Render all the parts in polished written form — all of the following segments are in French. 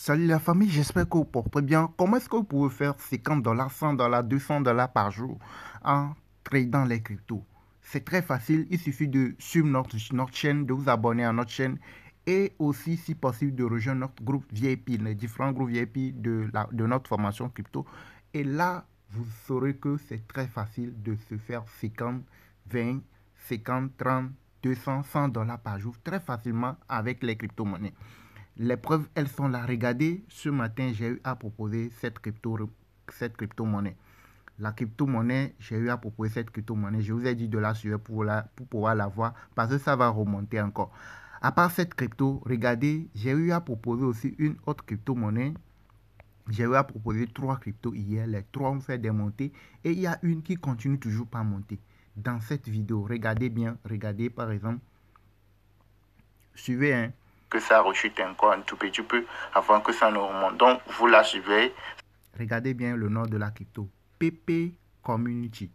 Salut la famille, j'espère que vous portez bien. Comment est-ce que vous pouvez faire 50 dollars, 100 dollars, 200 dollars par jour en tradant les cryptos? C'est très facile, il suffit de suivre notre chaîne, de vous abonner à notre chaîne et aussi, si possible, de rejoindre notre groupe VIP, les différents groupes VIP de notre formation crypto. Et là, vous saurez que c'est très facile de se faire 50, 20, 50, 30, 200, 100 dollars par jour très facilement avec les crypto-monnaies. Les preuves, elles sont là. Regardez, ce matin, j'ai eu à proposer cette crypto-monnaie. La crypto-monnaie, j'ai eu à proposer cette crypto-monnaie. Je vous ai dit de la suivre pour pouvoir la voir parce que ça va remonter encore. À part cette crypto, regardez, j'ai eu à proposer aussi une autre crypto-monnaie. J'ai eu à proposer 3 cryptos hier. Les 3 ont fait des montées et il y a une qui continue toujours pas à monter. Dans cette vidéo, regardez bien, regardez par exemple, suivez, hein, que ça rechute encore un tout petit peu avant que ça ne remonte. Donc, vous la suivez. Regardez bien le nom de la crypto. PP Community.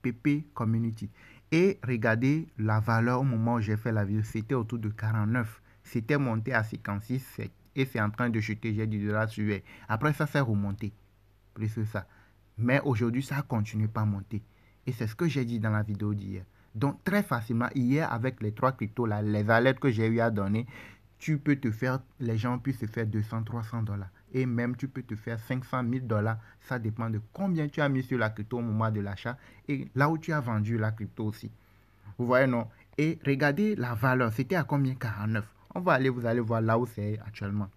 PP Community. Et regardez la valeur au moment où j'ai fait la vidéo. C'était autour de 49. C'était monté à 56 et c'est en train de chuter. J'ai dit de la suivre. Après, ça s'est remonté. Plus que ça. Mais aujourd'hui, ça continue pas à monter. Et c'est ce que j'ai dit dans la vidéo d'hier. Donc, très facilement, hier, avec les 3 cryptos, là, les alertes que j'ai eu à donner, tu peux te faire, les gens puissent se faire 200, 300 dollars. Et même, tu peux te faire 500 000 dollars. Ça dépend de combien tu as mis sur la crypto au moment de l'achat et là où tu as vendu la crypto aussi. Vous voyez, non? Et regardez la valeur. C'était à combien? 49. On va aller, vous allez voir là où c'est actuellement.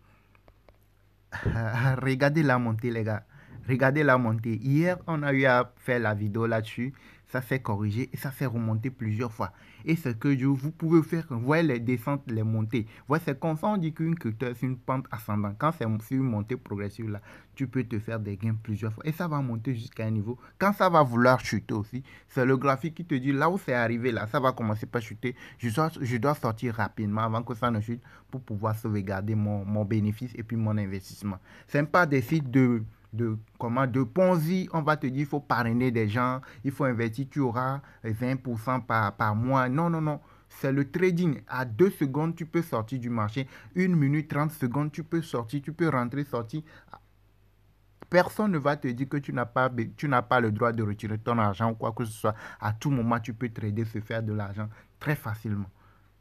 Regardez la montée, les gars. Regardez la montée. Hier, on a eu à faire la vidéo là-dessus. Ça s'est corrigé et ça s'est remonté plusieurs fois. Et ce que vous pouvez faire, vous voyez les descentes, les montées. Vous voyez, c'est comme ça, on dit qu'une crypto, c'est une pente ascendante. Quand c'est sur une montée progressive, là, tu peux te faire des gains plusieurs fois. Et ça va monter jusqu'à un niveau. Quand ça va vouloir chuter aussi, c'est le graphique qui te dit là où c'est arrivé, là, ça va commencer par chuter. Je dois sortir rapidement avant que ça ne chute pour pouvoir sauvegarder mon bénéfice et puis mon investissement. Ce n'est pas des sites de Ponzi, on va te dire il faut parrainer des gens, il faut investir, tu auras 20% par mois. Non, non, non. C'est le trading. À 2 secondes, tu peux sortir du marché. 1 minute, 30 secondes, tu peux sortir, tu peux rentrer, sortir. Personne ne va te dire que tu n'as pas le droit de retirer ton argent ou quoi que ce soit. À tout moment, tu peux trader, se faire de l'argent très facilement.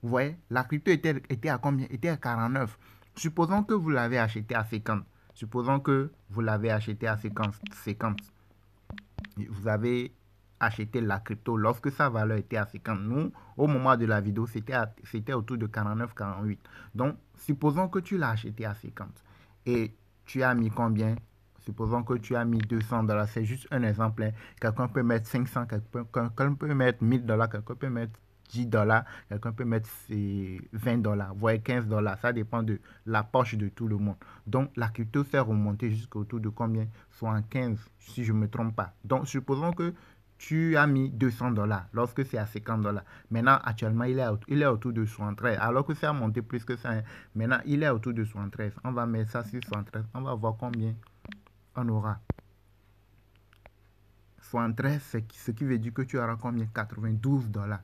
Vous voyez, la crypto était à combien? Était à 49. Supposons que vous l'avez acheté à 50. Supposons que vous l'avez acheté à 50. Vous avez acheté la crypto lorsque sa valeur était à 50. Nous, au moment de la vidéo, c'était autour de 49, 48. Donc, supposons que tu l'as acheté à 50. Et tu as mis combien? Supposons que tu as mis 200 dollars. C'est juste un exemple, hein. Quelqu'un peut mettre 500, quelqu'un peut mettre 1000 dollars, quelqu'un peut mettre 10 dollars, quelqu'un peut mettre 20 dollars, voire 15 dollars. Ça dépend de la poche de tout le monde. Donc, la crypto s'est remontée jusqu'autour de combien? Soit 15, si je ne me trompe pas. Donc, supposons que tu as mis 200 dollars lorsque c'est à 50 dollars. Maintenant, actuellement, il est autour de 73. Alors que ça a monté plus que ça, hein. Maintenant, il est autour de 73. On va mettre ça sur 73. On va voir combien on aura. 73, ce qui veut dire que tu auras combien? 92 dollars.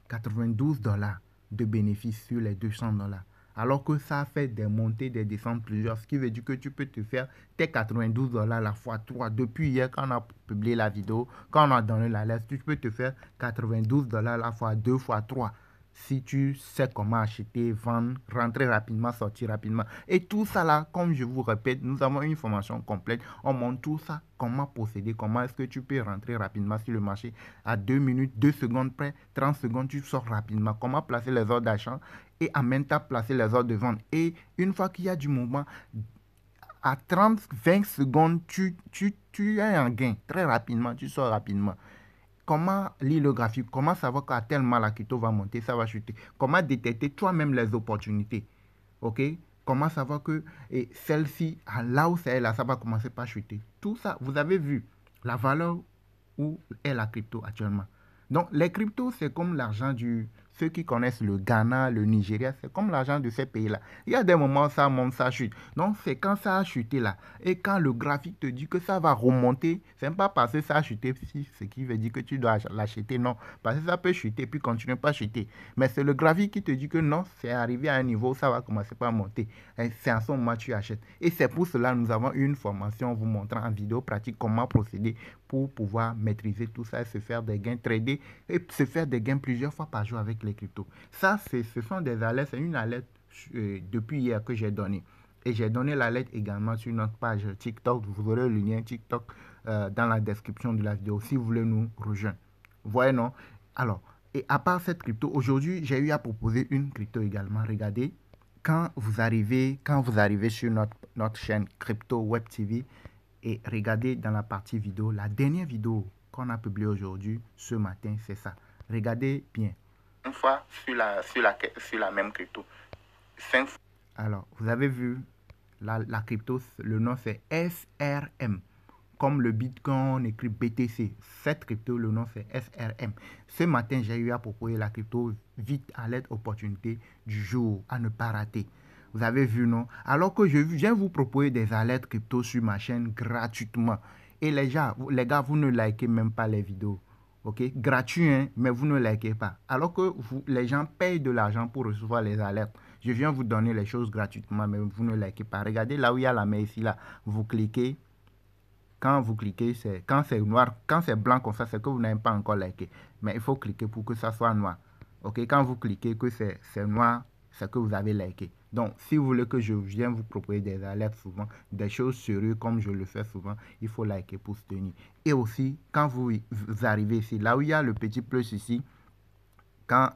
92 dollars de bénéfice sur les 200 dollars. Alors que ça fait des montées, des descentes plusieurs. Ce qui veut dire que tu peux te faire tes 92 dollars la fois 3. Depuis hier, quand on a publié la vidéo, quand on a donné la liste, tu peux te faire 92 dollars la fois 2 fois 3. Si tu sais comment acheter, vendre, rentrer rapidement, sortir rapidement. Et tout ça là, comme je vous répète, nous avons une formation complète. On montre tout ça, comment procéder, comment est-ce que tu peux rentrer rapidement sur le marché à 2 minutes, 2 secondes près, 30 secondes, tu sors rapidement. Comment placer les ordres d'achat et en même temps placer les ordres de vente. Et une fois qu'il y a du mouvement, à 30, 20 secondes, tu as un gain. Très rapidement, tu sors rapidement. Comment lire le graphique? Comment savoir qu'à tel moment la crypto va monter, ça va chuter? Comment détecter toi-même les opportunités? Ok? Comment savoir que celle-ci, là où c'est là, ça va commencer par chuter? Tout ça, vous avez vu la valeur où est la crypto actuellement. Donc, les cryptos, c'est comme l'argent Ceux qui connaissent le Ghana, le Nigeria, c'est comme l'argent de ces pays-là. Il y a des moments où ça monte, ça chute. Donc, c'est quand ça a chuté là. Et quand le graphique te dit que ça va remonter, c'est pas parce que ça a chuté, ce qui veut dire que tu dois l'acheter, non. Parce que ça peut chuter puis continuer pas à chuter. Mais c'est le graphique qui te dit que non, c'est arrivé à un niveau où ça va commencer par monter. Et c'est à ce moment que tu achètes. Et c'est pour cela que nous avons une formation vous montrant en vidéo pratique comment procéder pour pouvoir maîtriser tout ça et se faire des gains, trader et se faire des gains plusieurs fois par jour avec les cryptos. Ça, ce sont des alertes, c'est une alerte depuis hier que j'ai donné. Et j'ai donné l'alerte également sur notre page TikTok. Vous aurez le lien TikTok dans la description de la vidéo si vous voulez nous rejoindre. Vous voyez, non? Alors, et à part cette crypto, aujourd'hui, j'ai eu à proposer une crypto également. Regardez, quand vous arrivez sur notre chaîne Crypto Web TV, et regardez dans la partie vidéo, la dernière vidéo qu'on a publiée aujourd'hui, ce matin, c'est ça. Regardez bien. Une fois sur la même crypto. 5 fois. Alors, vous avez vu, la crypto, le nom c'est SRM. Comme le Bitcoin, on écrit BTC. Cette crypto, le nom c'est SRM. Ce matin, j'ai eu à proposer la crypto vite à l'aide opportunité du jour, à ne pas rater. Vous avez vu, non? Alors que je viens vous proposer des alertes crypto sur ma chaîne gratuitement. Et les gars, vous ne likez même pas les vidéos. Ok? Gratuit, hein? Mais vous ne likez pas. Alors que les gens payent de l'argent pour recevoir les alertes. Je viens vous donner les choses gratuitement, mais vous ne likez pas. Regardez là où il y a la main ici, là. Vous cliquez. Quand vous cliquez, quand c'est noir, quand c'est blanc comme ça, c'est que vous n'avez pas encore liké. Mais il faut cliquer pour que ça soit noir. Ok, quand vous cliquez que c'est noir, c'est que vous avez liké. Donc, si vous voulez que je vienne vous proposer des alertes souvent, des choses sérieuses comme je le fais souvent, il faut liker pour se tenir. Et aussi, quand vous arrivez ici, là où il y a le petit plus ici, quand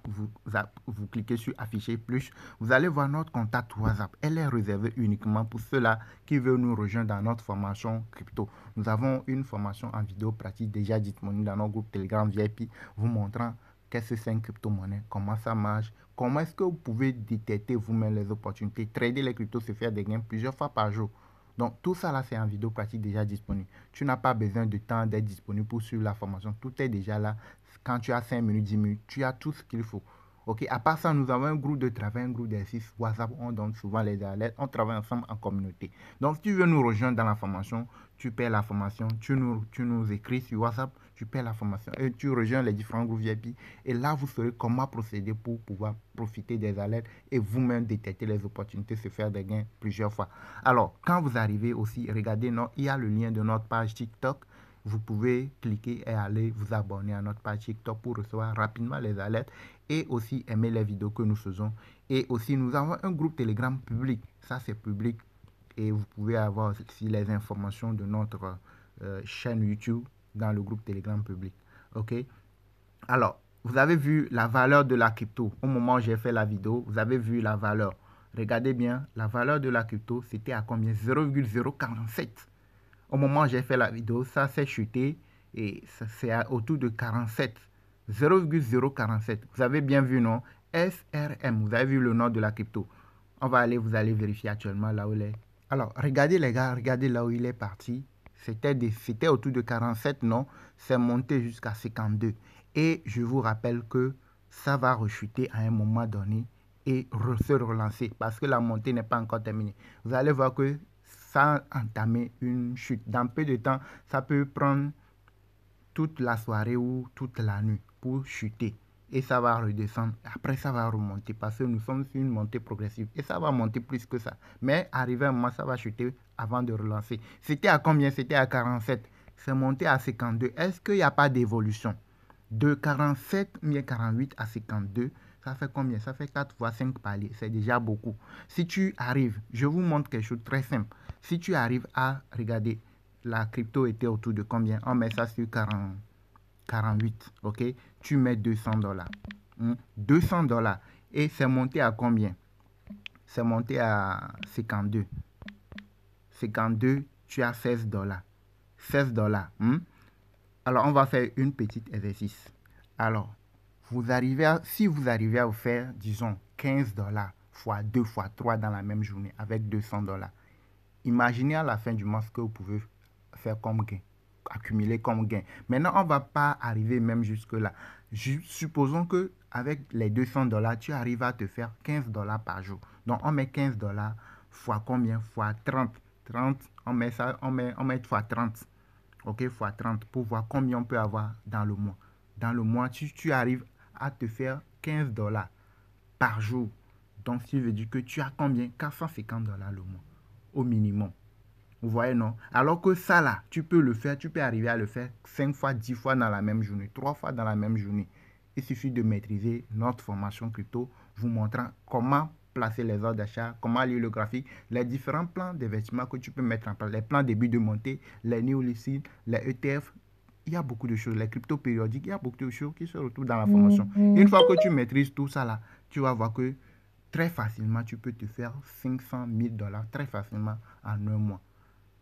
vous cliquez sur afficher plus, vous allez voir notre contact WhatsApp. Elle est réservée uniquement pour ceux-là qui veulent nous rejoindre dans notre formation crypto. Nous avons une formation en vidéo pratique déjà disponible dans notre groupe Telegram VIP vous montrant qu'est-ce que c'est une crypto-monnaie, comment ça marche, comment est-ce que vous pouvez détecter vous-même les opportunités, trader les cryptos, se faire des gains plusieurs fois par jour. Donc, tout ça là, c'est en vidéo pratique déjà disponible. Tu n'as pas besoin de temps d'être disponible pour suivre la formation. Tout est déjà là. Quand tu as 5 minutes, 10 minutes, tu as tout ce qu'il faut. Ok, à part ça, nous avons un groupe de travail, un groupe d'exercice WhatsApp, on donne souvent les alertes, on travaille ensemble en communauté. Donc, si tu veux nous rejoindre dans la formation, tu paies la formation, tu nous écris sur WhatsApp, tu paies la formation et tu rejoins les différents groupes VIP. Et là, vous saurez comment procéder pour pouvoir profiter des alertes et vous-même détecter les opportunités, se faire des gains plusieurs fois. Alors, quand vous arrivez aussi, regardez, il y a le lien de notre page TikTok. Vous pouvez cliquer et aller vous abonner à notre page TikTok pour recevoir rapidement les alertes et aussi aimer les vidéos que nous faisons. Et aussi, nous avons un groupe Telegram public. Ça, c'est public. Et vous pouvez avoir aussi les informations de notre chaîne YouTube dans le groupe Telegram public. OK? Alors, vous avez vu la valeur de la crypto. Au moment où j'ai fait la vidéo, vous avez vu la valeur. Regardez bien, la valeur de la crypto, c'était à combien? 0,047. Au moment où j'ai fait la vidéo, ça s'est chuté et c'est autour de 47. 0,047. Vous avez bien vu, non? SRM. Vous avez vu le nom de la crypto. Vous allez vérifier actuellement là où il est. Alors, regardez les gars, regardez là où il est parti. C'était autour de 47, non? C'est monté jusqu'à 52. Et je vous rappelle que ça va rechuter à un moment donné et se relancer parce que la montée n'est pas encore terminée. Vous allez voir que ça a entamé une chute. Dans peu de temps, ça peut prendre toute la soirée ou toute la nuit pour chuter. Et ça va redescendre. Après, ça va remonter parce que nous sommes sur une montée progressive. Et ça va monter plus que ça. Mais arrivé à un moment, ça va chuter avant de relancer. C'était à combien? C'était à 47. C'est monté à 52. Est-ce qu'il n'y a pas d'évolution? De 47, 48 à 52, ça fait combien? Ça fait 4 fois 5 paliers. C'est déjà beaucoup. Si tu arrives, je vous montre quelque chose de très simple. Si tu arrives à regarder, la crypto était autour de combien? On met ça sur 48, ok? Tu mets $200. 200. Et c'est monté à combien? C'est monté à 52. 52, tu as $16. $16. Alors, on va faire une petite exercice. Alors, si vous arrivez à vous faire, disons, $15 fois 2 fois 3 dans la même journée avec $200, imaginez à la fin du mois ce que vous pouvez faire comme gain. accumuler comme gain. Maintenant, on ne va pas arriver même jusque-là. Supposons que avec les $200, tu arrives à te faire $15 par jour. Donc, on met $15 fois combien? Fois 30. 30, on met ça, on met fois 30. Ok, fois 30 pour voir combien on peut avoir dans le mois. Dans le mois, tu arrives à te faire $15 par jour. Donc, ça veut dire que tu as combien? $450 le mois, au minimum. Vous voyez, non? Alors que ça, là, tu peux le faire, tu peux arriver à le faire 5 fois, 10 fois dans la même journée, 3 fois dans la même journée. Il suffit de maîtriser notre formation crypto, vous montrant comment placer les ordres d'achat, comment lire le graphique, les différents plans d'investissement que tu peux mettre en place, les plans début de montée, les new listings, les ETF. Il y a beaucoup de choses, les cryptos périodiques, il y a beaucoup de choses qui se retrouvent dans la formation. Et une fois que tu maîtrises tout ça là, tu vas voir que très facilement, tu peux te faire 500 000 $ très facilement en un mois.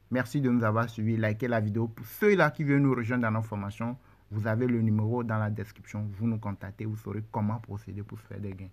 Merci de nous avoir suivis. Likez la vidéo. Pour ceux-là qui veulent nous rejoindre dans nos formations, vous avez le numéro dans la description. Vous nous contactez, vous saurez comment procéder pour se faire des gains.